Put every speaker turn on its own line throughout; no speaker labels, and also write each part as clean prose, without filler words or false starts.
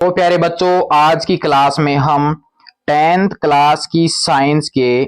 तो प्यारे बच्चों, आज की क्लास में हम 10th क्लास की साइंस के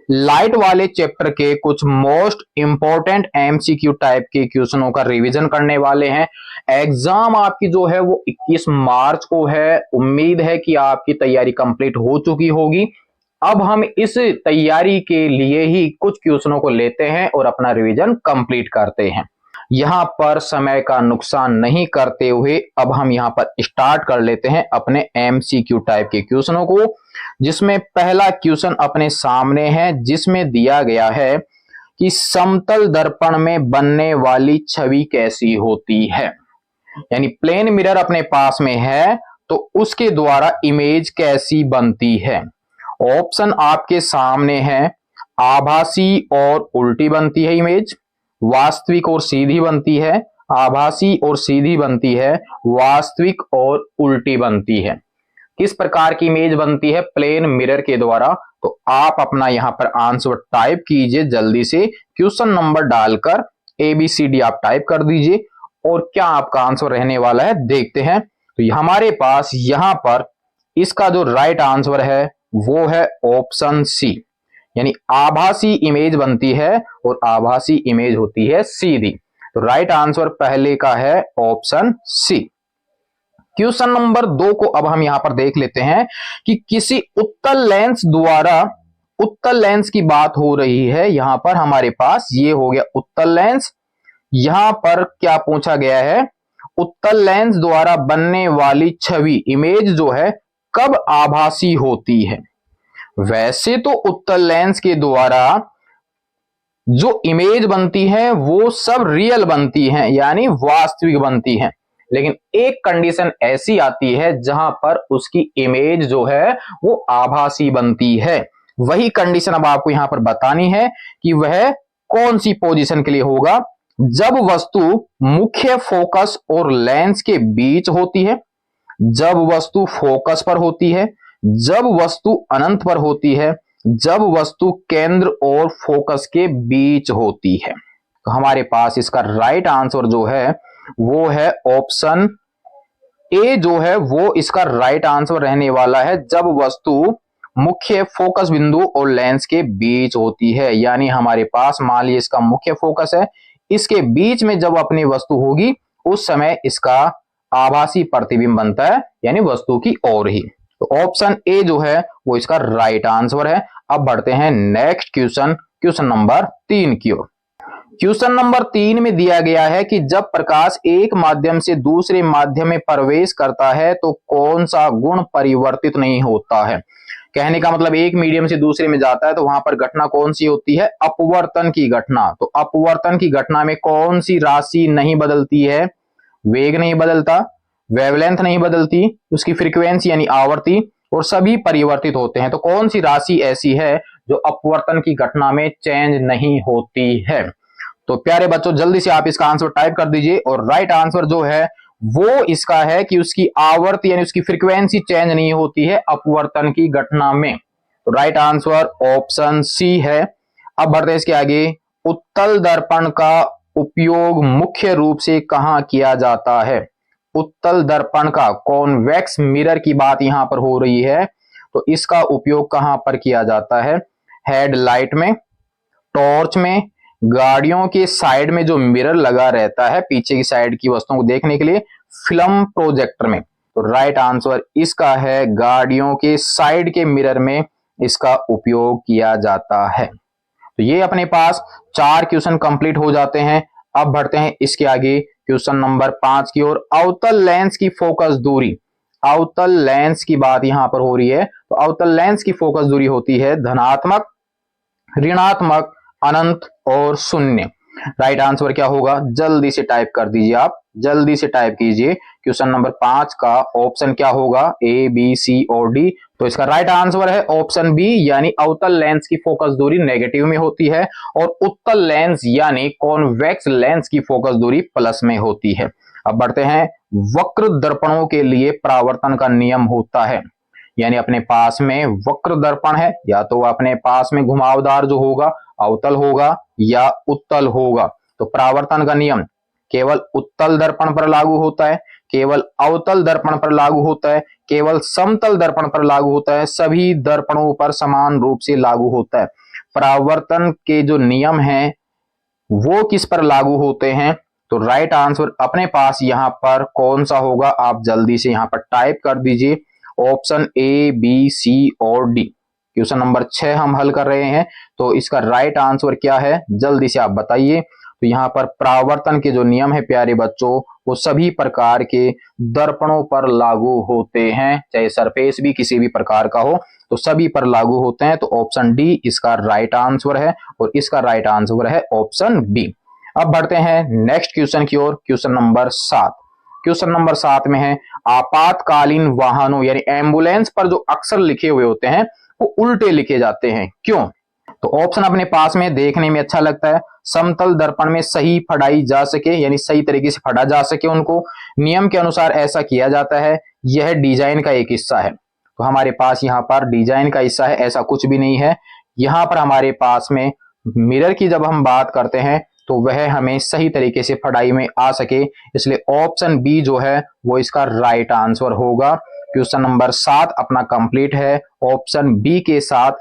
लाइट वाले चैप्टर के कुछ मोस्ट इंपॉर्टेंट एमसीक्यू टाइप के क्वेश्चनों का रिवीजन करने वाले हैं। एग्जाम आपकी जो है वो 21 मार्च को है। उम्मीद है कि आपकी तैयारी कंप्लीट हो चुकी होगी। अब हम इस तैयारी के लिए ही कुछ क्वेश्चनों को लेते हैं और अपना रिवीजन कंप्लीट करते हैं। यहां पर समय का नुकसान नहीं करते हुए अब हम यहां पर स्टार्ट कर लेते हैं अपने एमसीक्यू टाइप के क्वेश्चनों को, जिसमें पहला क्वेश्चन अपने सामने है, जिसमें दिया गया है कि समतल दर्पण में बनने वाली छवि कैसी होती है। यानी प्लेन मिरर अपने पास में है तो उसके द्वारा इमेज कैसी बनती है। ऑप्शन आपके सामने है, आभासी और उल्टी बनती है इमेज, वास्तविक और सीधी बनती है, आभासी और सीधी बनती है, वास्तविक और उल्टी बनती है। किस प्रकार की इमेज बनती है प्लेन मिरर के द्वारा? तो आप अपना यहां पर आंसर टाइप कीजिए जल्दी से, क्वेश्चन नंबर डालकर ABCD आप टाइप कर दीजिए और क्या आपका आंसर रहने वाला है देखते हैं। तो हमारे पास यहां पर इसका जो राइट आंसर है वो है ऑप्शन सी, यानी आभासी इमेज बनती है और आभासी इमेज होती है सीधी। तो राइट आंसर पहले का है ऑप्शन सी। क्वेश्चन नंबर 2 को अब हम यहां पर देख लेते हैं कि किसी उत्तल लेंस द्वारा, उत्तल लेंस की बात हो रही है यहां पर हमारे पास, ये हो गया उत्तल लेंस। यहां पर क्या पूछा गया है, उत्तल लेंस द्वारा बनने वाली छवि इमेज जो है कब आभासी होती है। वैसे तो उत्तल लेंस के द्वारा जो इमेज बनती है वो सब रियल बनती है, यानी वास्तविक बनती है, लेकिन एक कंडीशन ऐसी आती है जहां पर उसकी इमेज जो है वो आभासी बनती है। वही कंडीशन अब आपको यहां पर बतानी है कि वह कौन सी पोजीशन के लिए होगा। जब वस्तु मुख्य फोकस और लेंस के बीच होती है, जब वस्तु फोकस पर होती है, जब वस्तु अनंत पर होती है, जब वस्तु केंद्र और फोकस के बीच होती है। तो हमारे पास इसका राइट आंसर जो है वो है ऑप्शन ए, जो है वो इसका राइट आंसर रहने वाला है, जब वस्तु मुख्य फोकस बिंदु और लेंस के बीच होती है। यानी हमारे पास मान लीजिए इसका मुख्य फोकस है, इसके बीच में जब अपनी वस्तु होगी उस समय इसका आभासी प्रतिबिंब बनता है, यानी वस्तु की ओर ही। तो ऑप्शन ए जो है वो इसका राइट आंसर है। अब बढ़ते हैं नेक्स्ट क्वेश्चन, क्वेश्चन नंबर 3 की ओर। क्वेश्चन नंबर 3 में दिया गया है कि जब प्रकाश एक माध्यम से दूसरे माध्यम में प्रवेश करता है तो कौन सा गुण परिवर्तित नहीं होता है। कहने का मतलब एक मीडियम से दूसरे में जाता है तो वहां पर घटना कौन सी होती है, अपवर्तन की घटना। तो अपवर्तन की घटना में कौन सी राशि नहीं बदलती है, वेग नहीं बदलता, वेवलेंथ नहीं बदलती, उसकी फ्रीक्वेंसी यानी आवर्ती, और सभी परिवर्तित होते हैं। तो कौन सी राशि ऐसी है जो अपवर्तन की घटना में चेंज नहीं होती है। तो प्यारे बच्चों जल्दी से आप इसका आंसर टाइप कर दीजिए और राइट आंसर जो है वो इसका है कि उसकी आवर्ती यानी उसकी फ्रीक्वेंसी चेंज नहीं होती है अपवर्तन की घटना में। तो राइट आंसर ऑप्शन सी है। अब बढ़ते हैं इसके आगे। उत्तल दर्पण का उपयोग मुख्य रूप से कहां किया जाता है। उत्तल दर्पण का, कॉन्वेक्स मिरर की बात यहां पर हो रही है, तो इसका उपयोग कहां पर किया जाता है। हेडलाइट में, टॉर्च में, गाड़ियों के साइड में जो मिरर लगा रहता है पीछे की साइड की वस्तुओं को देखने के लिए, फिल्म प्रोजेक्टर में। तो राइट आंसर इसका है गाड़ियों के साइड के मिरर में इसका उपयोग किया जाता है। तो ये अपने पास 4 क्वेश्चन कंप्लीट हो जाते हैं। अब बढ़ते हैं इसके आगे क्वेश्चन नंबर 5 की ओर। अवतल लेंस की फोकस दूरी, अवतल लेंस की बात यहां पर हो रही है, तो अवतल लेंस की फोकस दूरी होती है धनात्मक, ऋणात्मक, अनंत और शून्य। राइट आंसर क्या होगा जल्दी से टाइप कर दीजिए, आप जल्दी से टाइप कीजिए। क्वेश्चन नंबर 5 का ऑप्शन क्या होगा, ए बी सी और डी। तो इसका राइट आंसर है ऑप्शन बी, यानी अवतल लेंस की फोकस दूरी नेगेटिव में होती है और उत्तल लेंस यानी कॉन्वेक्स लेंस की फोकस दूरी प्लस में होती है। अब बढ़ते हैं, वक्र दर्पणों के लिए परावर्तन का नियम होता है, यानी अपने पास में वक्र दर्पण है या तो अपने पास में घुमावदार जो होगा अवतल होगा या उत्तल होगा। तो परावर्तन का नियम केवल उत्तल दर्पण पर लागू होता है, केवल अवतल दर्पण पर लागू होता है, केवल समतल दर्पण पर लागू होता है, सभी दर्पणों पर समान रूप से लागू होता है। परावर्तन के जो नियम हैं वो किस पर लागू होते हैं? तो राइट आंसर अपने पास यहां पर कौन सा होगा, आप जल्दी से यहां पर टाइप कर दीजिए। ऑप्शन ए, बी, सी और डी। क्वेश्चन नंबर 6 हम हल कर रहे हैं, तो इसका राइट आंसर क्या है जल्दी से आप बताइए। तो यहाँ पर परावर्तन के जो नियम है प्यारे बच्चों, वो सभी प्रकार के दर्पणों पर लागू होते हैं, चाहे सरफेस भी किसी भी प्रकार का हो तो सभी पर लागू होते हैं। तो ऑप्शन डी इसका राइट आंसर है और इसका राइट आंसर है ऑप्शन बी। अब बढ़ते हैं नेक्स्ट क्वेश्चन की ओर। Question number 7। क्वेश्चन नंबर 7 में है आपातकालीन वाहनों यानी एम्बुलेंस पर जो अक्षर लिखे हुए होते हैं वो उल्टे लिखे जाते हैं, क्यों? तो ऑप्शन अपने पास में देखने में अच्छा लगता है, समतल दर्पण में सही फड़ाई जा सके यानी सही तरीके से फड़ा जा सके उनको, नियम के अनुसार ऐसा किया जाता है, यह डिजाइन का एक हिस्सा है। तो हमारे पास यहाँ पर डिजाइन का हिस्सा है ऐसा कुछ भी नहीं है। यहाँ पर हमारे पास में मिरर की जब हम बात करते हैं तो वह हमें सही तरीके से फड़ाई में आ सके, इसलिए ऑप्शन बी जो है वो इसका राइट आंसर होगा। क्वेश्चन नंबर 7 अपना कंप्लीट है, ऑप्शन बी के साथ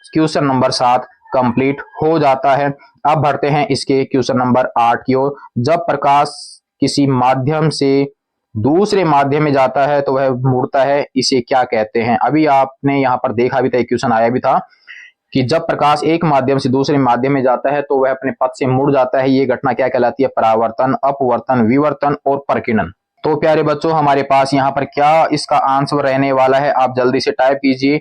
क्वेश्चन नंबर 7 कंप्लीट हो जाता है। अब बढ़ते हैं इसके क्वेश्चन नंबर 8 की ओर। जब प्रकाश किसी माध्यम से दूसरे माध्यम में जाता है तो वह मुड़ता है, इसे क्या कहते हैं? अभी आपने यहाँ पर देखा भी था, एक क्वेश्चन आया भी था कि जब प्रकाश एक माध्यम से दूसरे माध्यम में जाता है तो वह अपने पथ से मुड़ जाता है, ये घटना क्या कहलाती है? परावर्तन, अपवर्तन, विवर्तन और प्रकीर्णन। तो प्यारे बच्चों हमारे पास यहाँ पर क्या इसका आंसर रहने वाला है, आप जल्दी से टाइप कीजिए।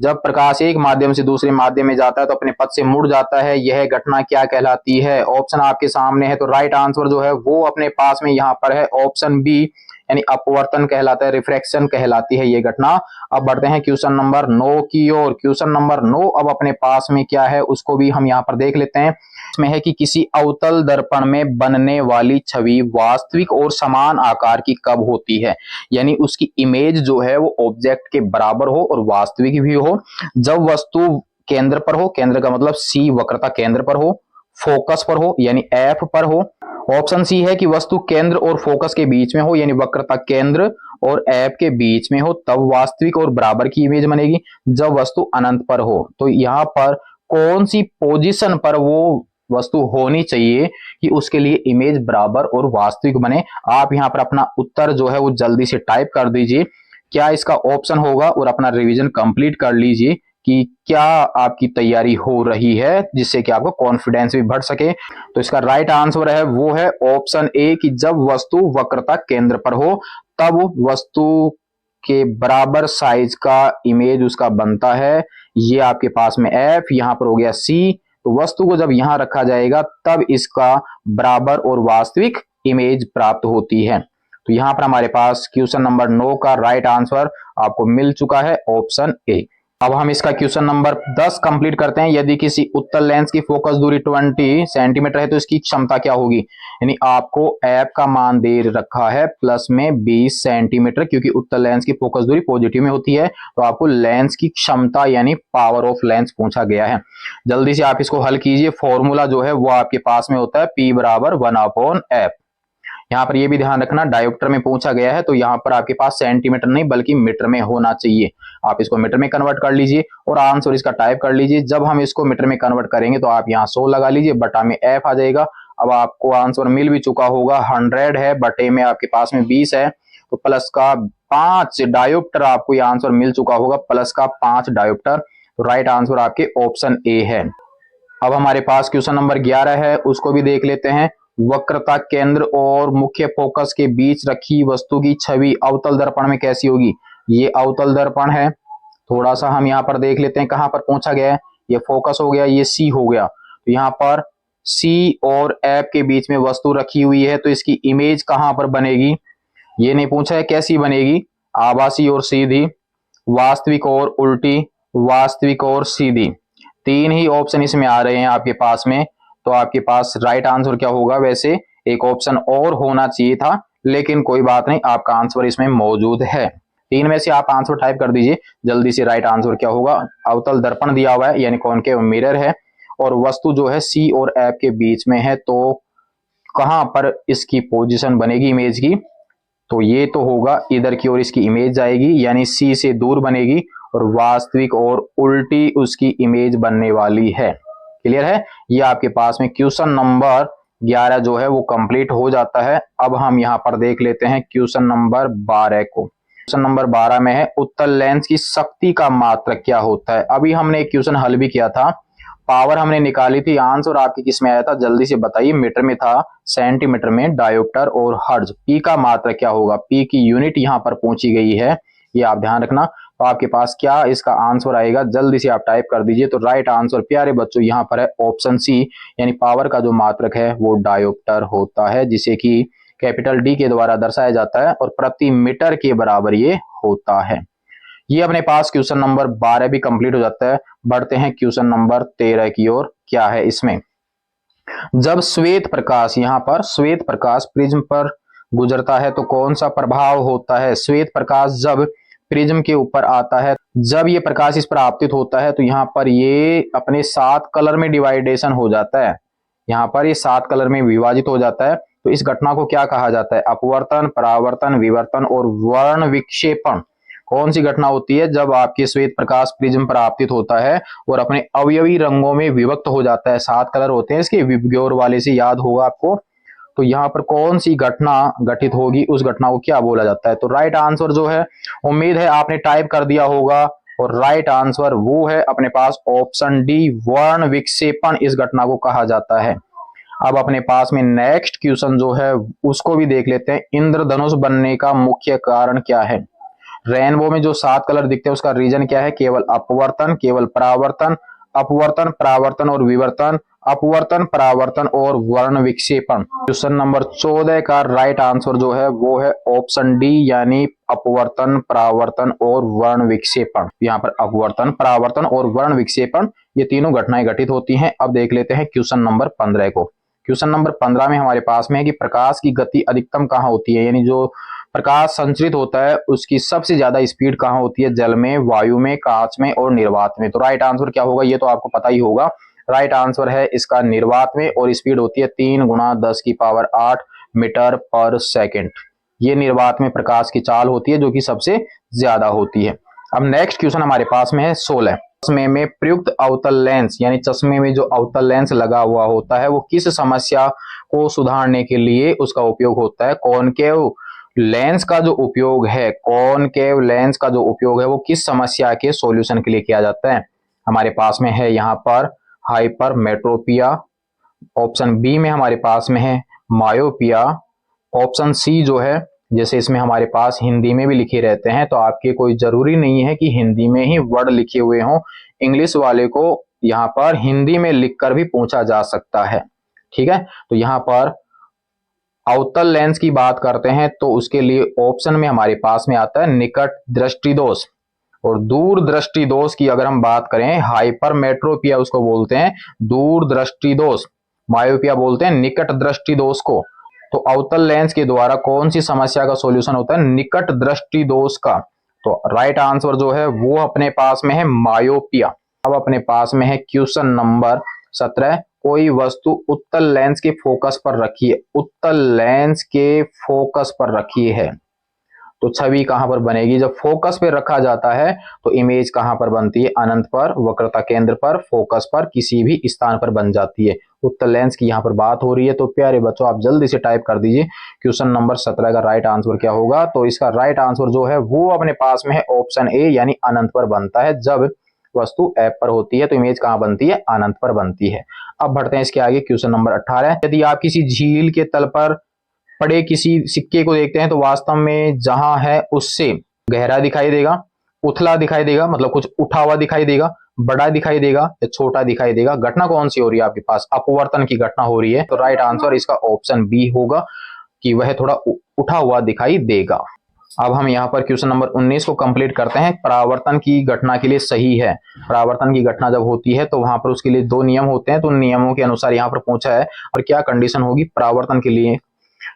जब प्रकाश एक माध्यम से दूसरे माध्यम में जाता है तो अपने पथ से मुड़ जाता है, यह घटना क्या कहलाती है? ऑप्शन आपके सामने है, तो राइट आंसर जो है वो अपने पास में यहाँ पर है ऑप्शन बी यानी अपवर्तन कहलाता है, रिफ्रैक्शन कहलाती है ये घटना। अब बढ़ते हैं क्वेश्चन नंबर 9 की ओर। क्वेश्चन नंबर 9 अब अपने पास में क्या है उसको भी हम यहाँ पर देख लेते हैं। इसमें है कि किसी अवतल दर्पण में बनने वाली छवि वास्तविक और समान आकार की कब होती है, यानी उसकी इमेज जो है वो ऑब्जेक्ट के बराबर हो और वास्तविक भी हो। जब वस्तु केंद्र पर हो, केंद्र का मतलब सी वक्रता केंद्र पर हो, फोकस पर हो यानी एफ पर हो। ऑप्शन सी है कि वस्तु केंद्र और फोकस के बीच में हो यानी वक्रता केंद्र और एफ के बीच में हो, तब वास्तविक और बराबर की इमेज बनेगी। जब वस्तु अनंत पर हो, तो यहाँ पर कौन सी पोजीशन पर वो वस्तु होनी चाहिए कि उसके लिए इमेज बराबर और वास्तविक बने? आप यहाँ पर अपना उत्तर जो है वो जल्दी से टाइप कर दीजिए, क्या इसका ऑप्शन होगा, और अपना रिवीजन कंप्लीट कर लीजिए कि क्या आपकी तैयारी हो रही है, जिससे कि आपको कॉन्फिडेंस भी बढ़ सके। तो इसका राइट आंसर है वो है ऑप्शन ए कि जब वस्तु वक्रता केंद्र पर हो तब वस्तु के बराबर साइज का इमेज उसका बनता है। ये आपके पास में एफ, यहाँ पर हो गया सी, तो वस्तु को जब यहां रखा जाएगा तब इसका बराबर और वास्तविक इमेज प्राप्त होती है। तो यहां पर हमारे पास क्वेश्चन नंबर 9 का राइट आंसर आपको मिल चुका है ऑप्शन ए। अब हम इसका क्वेश्चन नंबर 10 कंप्लीट करते हैं। यदि किसी उत्तल लेंस की फोकस दूरी 20 सेंटीमीटर है तो इसकी क्षमता क्या होगी? यानी आपको एफ का मान दे रखा है प्लस में 20 सेंटीमीटर, क्योंकि उत्तल लेंस की फोकस दूरी पॉजिटिव में होती है, तो आपको लेंस की क्षमता यानी पावर ऑफ लेंस पूछा गया है। जल्दी से आप इसको हल कीजिए। फॉर्मूला जो है वो आपके पास में होता है P बराबर 1/f। यहाँ पर ये भी ध्यान रखना डायोप्टर में पूछा गया है तो यहाँ पर आपके पास सेंटीमीटर नहीं बल्कि मीटर में होना चाहिए। आप इसको मीटर में कन्वर्ट कर लीजिए और आंसर इसका टाइप कर लीजिए। जब हम इसको मीटर में कन्वर्ट करेंगे तो आप यहाँ 100 लगा लीजिए, बटा में एफ आ जाएगा। अब आपको आंसर मिल भी चुका होगा, 100 है, बटे में आपके पास में 20 है, तो प्लस का 5 डायोप्टर आपको ये आंसर मिल चुका होगा, प्लस का 5 डायोप्टर। तो राइट आंसर आपके ऑप्शन ए है। अब हमारे पास क्वेश्चन नंबर 11 है, उसको भी देख लेते हैं। वक्रता केंद्र और मुख्य फोकस के बीच रखी वस्तु की छवि अवतल दर्पण में कैसी होगी? ये अवतल दर्पण है। थोड़ा सा हम यहाँ पर देख लेते हैं कहां पर पूछा गया है। ये फोकस हो गया, ये सी हो गया, तो यहाँ पर सी और एफ के बीच में वस्तु रखी हुई है, तो इसकी इमेज कहां पर बनेगी? ये नहीं पूछा है कैसी बनेगी, आभासी और सीधी, वास्तविक और उल्टी, वास्तविक और सीधी। तीन ही ऑप्शन इसमें आ रहे हैं आपके पास में, तो आपके पास राइट आंसर क्या होगा? वैसे एक ऑप्शन और होना चाहिए था, लेकिन कोई बात नहीं, आपका आंसर इसमें मौजूद है। तीन में से आप आंसर टाइप कर दीजिए जल्दी से। राइट आंसर क्या होगा? अवतल दर्पण दिया हुआ है यानी कॉनकेव मिरर है और वस्तु जो है सी और एफ के बीच में है, तो कहां पर इसकी पोजीशन बनेगी इमेज की? तो ये तो होगा, इधर की ओर इसकी इमेज जाएगी यानी सी से दूर बनेगी और वास्तविक और उल्टी उसकी इमेज बनने वाली है। क्लियर है? ये आपके पास में क्वेश्चन नंबर 11 जो है वो कंप्लीट हो जाता है। अब हम यहाँ पर देख लेते हैं क्वेश्चन नंबर 12 को। क्वेश्चन नंबर 12 में है उत्तल लेंस की शक्ति का मात्रक क्या होता है। अभी हमने एक क्वेश्चन हल भी किया था, पावर हमने निकाली थी, आंसर आपके किस में आया था जल्दी से बताइए। मीटर में था, सेंटीमीटर में, डायोप्टर और हर्ट्ज। पी का मात्रक क्या होगा, पी की यूनिट यहाँ पर पूछी गई है, ये आप ध्यान रखना। तो आपके पास क्या इसका आंसर आएगा, जल्दी से आप टाइप कर दीजिए। तो राइट आंसर प्यारे बच्चों यहाँ पर है ऑप्शन सी, यानी पावर का जो मात्रक है वो डायोप्टर होता है, जिसे कि कैपिटल डी के द्वारा दर्शाया जाता है और प्रति मीटर के बराबर ये होता है। ये अपने पास क्वेश्चन नंबर 12 भी कंप्लीट हो जाता है। बढ़ते हैं क्वेश्चन नंबर 13 की ओर। क्या है इसमें, जब श्वेत प्रकाश, यहाँ पर श्वेत प्रकाश प्रिज्म पर गुजरता है तो कौन सा प्रभाव होता है। श्वेत प्रकाश जब प्रिज्म के ऊपर आता है, जब ये प्रकाश इस पर आपतित होता है तो यहाँ पर ये अपने 7 कलर में डिवाइडेशन हो जाता है, यहाँ पर ये 7 कलर में विभाजित हो जाता है। तो इस घटना को क्या कहा जाता है, अपवर्तन, परावर्तन, विवर्तन और वर्ण विक्षेपण। कौन सी घटना होती है, जब आपके श्वेत प्रकाश प्रिज्म पर आपतित होता है और अपने अवयवी रंगों में विभक्त हो जाता है। 7 कलर होते हैं इसके, विबग्योर वाले से याद होगा आपको। तो यहाँ पर कौन सी घटना घटित होगी, उस घटना को क्या बोला जाता है। तो राइट आंसर जो है, उम्मीद है आपने टाइप कर दिया होगा, और राइट आंसर वो है अपने पास ऑप्शन डी, वर्ण विक्षेपण इस घटना को कहा जाता है। अब अपने पास में नेक्स्ट क्वेश्चन जो है उसको भी देख लेते हैं। इंद्रधनुष बनने का मुख्य कारण क्या है। रेनबो में जो 7 कलर दिखते हैं उसका रीजन क्या है, केवल अपवर्तन, केवल परावर्तन, अपवर्तन, परावर्तन और विवर्तन, अपवर्तन, परावर्तन और वर्ण विक्षेपण। क्वेश्चन नंबर 14 का राइट आंसर जो है वो है ऑप्शन डी, यानी अपवर्तन, परावर्तन और वर्ण विक्षेपण। यहाँ पर अपवर्तन, परावर्तन और वर्ण विक्षेपण ये तीनों घटनाएं घटित होती हैं। अब देख लेते हैं क्वेश्चन नंबर 15 को। क्वेश्चन नंबर 15 में हमारे पास में है कि प्रकाश की गति अधिकतम कहाँ होती है, यानी जो प्रकाश संचरित होता है उसकी सबसे ज्यादा स्पीड कहाँ होती है, जल में, वायु में, कांच में और निर्वात में। तो राइट आंसर क्या होगा, ये तो आपको पता ही होगा। राइट आंसर है इसका निर्वात में, और स्पीड होती है 3 × 10⁸ मीटर पर सेकेंड। ये निर्वात में प्रकाश की चाल होती है जो कि सबसे ज्यादा होती है। अब नेक्स्ट क्वेश्चन हमारे पास में है 16। चश्मे में प्रयुक्त अवतल लेंस, यानी चश्मे में जो अवतल लेंस लगा हुआ होता है वो किस समस्या को सुधारने के लिए उसका उपयोग होता है। कॉनकेव लेंस का जो उपयोग है, कॉनकेव लेंस का जो उपयोग है वो किस समस्या के सॉल्यूशन के लिए किया जाता है। हमारे पास में है यहाँ पर हाइपरमेट्रोपिया, ऑप्शन बी में हमारे पास में है मायोपिया, ऑप्शन सी जो है, जैसे इसमें हमारे पास हिंदी में भी लिखे रहते हैं तो आपके कोई जरूरी नहीं है कि हिंदी में ही वर्ड लिखे हुए हों, इंग्लिश वाले को यहाँ पर हिंदी में लिखकर भी पूछा जा सकता है। ठीक है, तो यहाँ पर अवतल लेंस की बात करते हैं तो उसके लिए ऑप्शन में हमारे पास में आता है निकट दृष्टि दोष, और दूर दृष्टि दोष की अगर हम बात करें, हाइपरमेट्रोपिया उसको बोलते हैं दूर दृष्टि दोष, मायोपिया बोलते हैं निकट दृष्टि दोष को। तो अवतल लेंस के द्वारा कौन सी समस्या का सॉल्यूशन होता है, निकट दृष्टि दोष का। तो राइट आंसर जो है वो अपने पास में है मायोपिया। अब अपने पास में है क्वेश्चन नंबर 17। कोई वस्तु उत्तल लेंस के फोकस पर रखी है, उत्तल लेंस के फोकस पर रखी है तो छवि कहां पर बनेगी। जब फोकस पे रखा जाता है तो इमेज कहां पर बनती है, अनंत पर, वक्रता केंद्र पर, फोकस पर, किसी भी स्थान पर बन जाती है। उत्तल लेंस की यहाँ पर बात हो रही है। तो प्यारे बच्चों आप जल्दी से टाइप कर दीजिए क्वेश्चन नंबर 17 का राइट आंसर क्या होगा। तो इसका राइट आंसर जो है वो अपने पास में है ऑप्शन ए, यानी अनंत पर बनता है। जब वस्तु ऐप पर होती है तो इमेज कहां बनती है, अनंत पर बनती है। अब बढ़ते हैं इसके आगे क्वेश्चन नंबर 18। यदि आप किसी झील के तल पर पड़े किसी सिक्के को देखते हैं तो वास्तव में जहां है उससे गहरा दिखाई देगा, उथला दिखाई देगा, मतलब कुछ उठा हुआ दिखाई देगा, बड़ा दिखाई देगा या छोटा दिखाई देगा। घटना कौन सी हो रही है आपके पास, अपवर्तन की घटना हो रही है। तो राइट आंसर इसका ऑप्शन बी होगा कि वह थोड़ा उठा हुआ दिखाई देगा। अब हम यहाँ पर क्वेश्चन नंबर 19 को कंप्लीट करते हैं। परावर्तन की घटना के लिए सही है, परावर्तन की घटना जब होती है तो वहां पर उसके लिए 2 नियम होते हैं। तो उन नियमों के अनुसार यहाँ पर पूछा है, और क्या कंडीशन होगी परावर्तन के लिए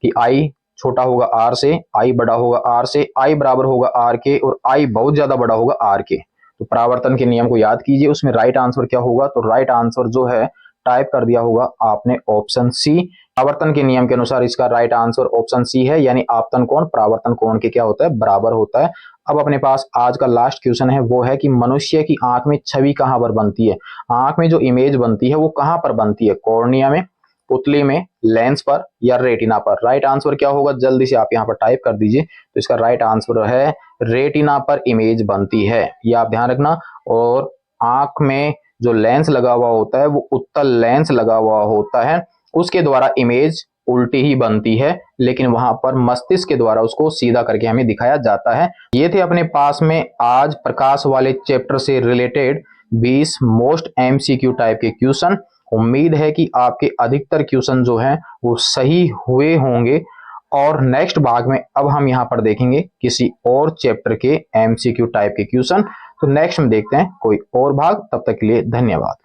कि आई छोटा होगा आर से, आई बड़ा होगा आर से, आई बराबर होगा आर के, और आई बहुत ज्यादा बड़ा होगा आर के। तो परावर्तन के नियम को याद कीजिए। उसमें राइट आंसर क्या होगा, तो राइट आंसर जो है टाइप कर दिया होगा आपने ऑप्शन सी, आवर्तन के नियम के अनुसार इसका राइट आंसर ऑप्शन सी है, यानी आपतन कोण परावर्तन कोण के क्या होता है, बराबर होता है। अब अपने पास आज का लास्ट क्वेश्चन है, वो है कि मनुष्य की आंख में छवि कहां पर बनती है। आंख में जो इमेज बनती है वो कहां पर बनती है, कॉर्निया में, पुतली में, लेंस पर या रेटिना पर। राइट आंसर क्या होगा, जल्दी से आप यहाँ पर टाइप कर दीजिए। तो इसका राइट आंसर है रेटिना पर इमेज बनती है, ये आप ध्यान रखना। और आंख में जो लेंस लगा हुआ होता है वो उत्तल लेंस लगा हुआ होता है, उसके द्वारा इमेज उल्टी ही बनती है, लेकिन वहां पर मस्तिष्क के द्वारा उसको सीधा करके हमें दिखाया जाता है। ये थे अपने पास में आज प्रकाश वाले चैप्टर से रिलेटेड 20 मोस्ट एमसीक्यू टाइप के क्वेश्चन। उम्मीद है कि आपके अधिकतर क्वेश्चन जो हैं वो सही हुए होंगे। और नेक्स्ट भाग में अब हम यहाँ पर देखेंगे किसी और चैप्टर के एमसीक्यू टाइप के क्वेश्चन। तो नेक्स्ट में देखते हैं कोई और भाग, तब तक के लिए धन्यवाद।